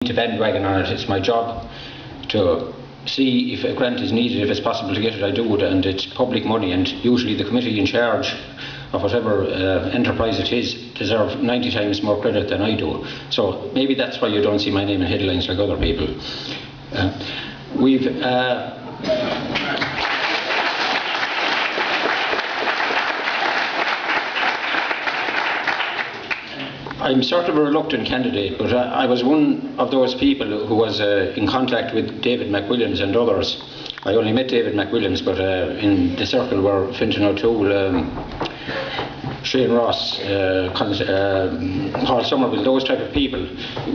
to bandwagon on it. It's my job to see if a grant is needed, if it's possible to get it, I do it, and it's public money, and usually the committee in charge of whatever enterprise it is deserve 90 times more credit than I do. So maybe that's why you don't see my name in headlines like other people. I'm sort of a reluctant candidate, but I was one of those people who was in contact with David McWilliams and others. I only met David McWilliams, but in the circle were Fintan O'Toole, Shane Ross, Paul Somerville, those type of people.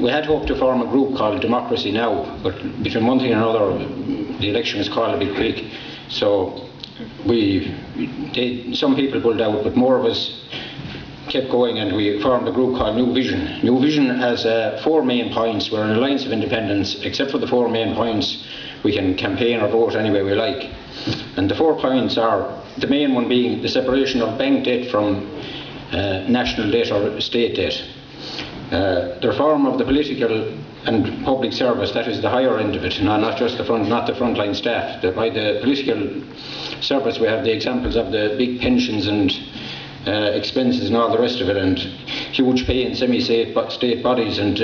We had hoped to form a group called Democracy Now, but between one thing and another, the election was called a bit quick. So some people pulled out, but more of us kept going, and we formed a group called New Vision. New Vision has 4 main points. We're an alliance of independents. Except for the 4 main points, we can campaign or vote any way we like. And the 4 points are, the main one being the separation of bank debt from national debt or state debt. The reform of the political and public service, that is the higher end of it, not just the frontline staff. By the political service we have the examples of the big pensions and expenses and all the rest of it, and huge pay in semi-state bodies and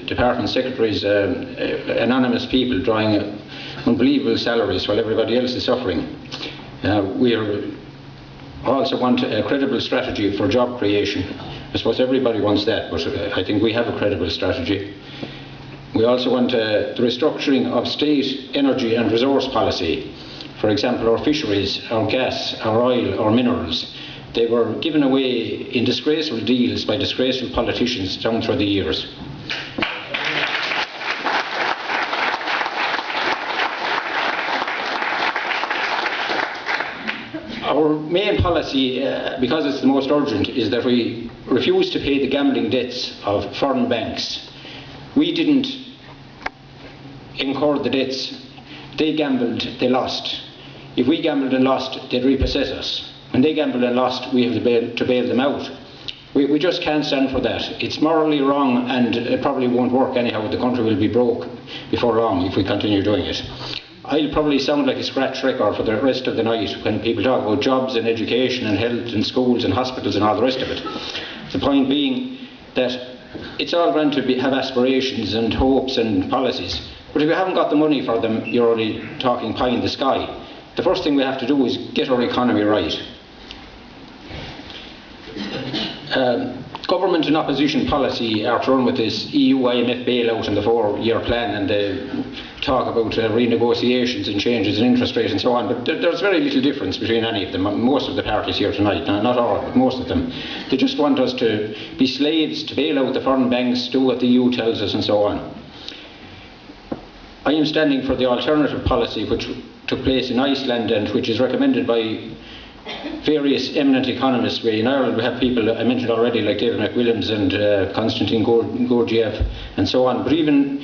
department secretaries, anonymous people drawing unbelievable salaries while everybody else is suffering. We also want a credible strategy for job creation. I suppose everybody wants that, but I think we have a credible strategy. We also want the restructuring of state energy and resource policy. For example, our fisheries, our gas, our oil, our minerals. They were given away in disgraceful deals by disgraceful politicians down through the years. Our main policy, because it's the most urgent, is that we refuse to pay the gambling debts of foreign banks. We didn't incur the debts. They gambled, they lost. If we gambled and lost, they'd repossess us. When they gambled and lost, we have to bail them out. We just can't stand for that. It's morally wrong, and it probably won't work anyhow. The country will be broke before long if we continue doing it. I'll probably sound like a scratch record for the rest of the night when people talk about jobs and education and health and schools and hospitals and all the rest of it. The point being that it's all grand to have aspirations and hopes and policies, but if you haven't got the money for them, you're only talking pie in the sky. The first thing we have to do is get our economy right. Government and opposition policy are thrown with this EU IMF bailout and the 4-year plan, and they talk about renegotiations and changes in interest rates and so on, but there's very little difference between any of them. Most of the parties here tonight, not all, but most of them, they just want us to be slaves, to bail out the foreign banks, do what the EU tells us and so on. I am standing for the alternative policy which took place in Iceland and which is recommended by various eminent economists. In Ireland we have people I mentioned already like David McWilliams and Konstantin Gurdjieff and so on, but even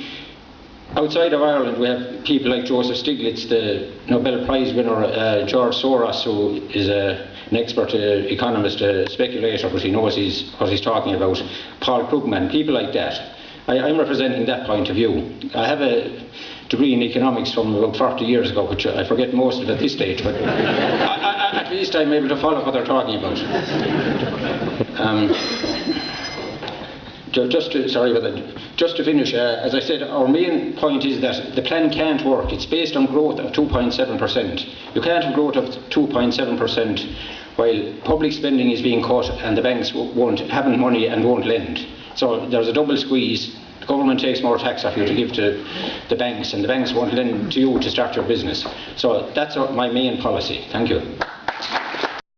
outside of Ireland we have people like Joseph Stiglitz, the Nobel Prize winner, George Soros, who is an expert economist, speculator, but he knows what he's talking about, Paul Krugman, people like that. I'm representing that point of view. I have a degree in economics from about 40 years ago, which I forget most of at this stage, but at least I'm able to follow what they're talking about. Just to finish, as I said, our main point is that the plan can't work. It's based on growth of 2.7%. You can't have growth of 2.7% while public spending is being cut and the banks haven't money and won't lend. So there's a double squeeze. The government takes more tax off you to give to the banks, and the banks won't lend to you to start your business. So that's my main policy. Thank you.